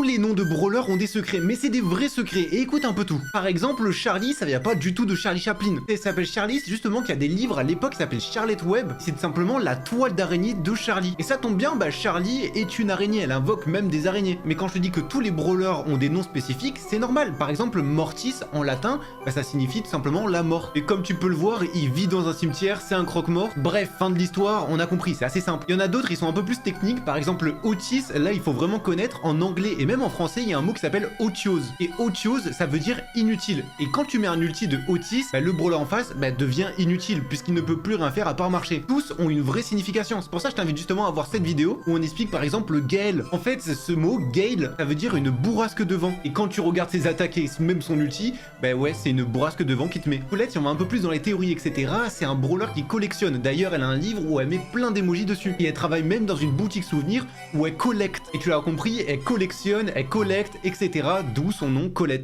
les noms de brawlers ont des secrets, mais c'est des vrais secrets, et écoute un peu tout. Par exemple, Charlie, ça vient pas du tout de Charlie Chaplin. Ça s'appelle Charlie, c'est justement qu'il y a des livres à l'époque qui s'appellent Charlotte Web, c'est tout simplement la toile d'araignée de Charlie. Et ça tombe bien, bah Charlie est une araignée, elle invoque même des araignées. Mais quand je te dis que tous les brawlers ont des noms spécifiques, c'est normal. Par exemple, Mortis, en latin, bah ça signifie tout simplement la mort. Et comme tu peux le voir, il vit dans un cimetière, c'est un croque-mort. Bref, fin de l'histoire, on a compris, c'est assez simple. Il y en a d'autres, ils sont un peu plus techniques, par exemple Otis, là il faut vraiment connaître, en anglais et même en français, il y a un mot qui s'appelle Otiose. Et Otiose, ça veut dire inutile. Et quand tu mets un ulti de Otis, bah, le brawler en face devient inutile, puisqu'il ne peut plus rien faire à part marcher. Tous ont une vraie signification. C'est pour ça que je t'invite justement à voir cette vidéo où on explique par exemple Gale. En fait, ce mot, Gale, ça veut dire une bourrasque de vent. Et quand tu regardes ses attaques et même son ulti, bah ouais, c'est une bourrasque de vent qui te met. Colette, si on va un peu plus dans les théories, etc., c'est un brawler qui collectionne. D'ailleurs, elle a un livre où elle met plein d'émojis dessus. Et elle travaille même dans une boutique souvenir où elle collecte. Et tu l'as compris, elle collectionne, elle collecte, etc. D'où son nom Colette.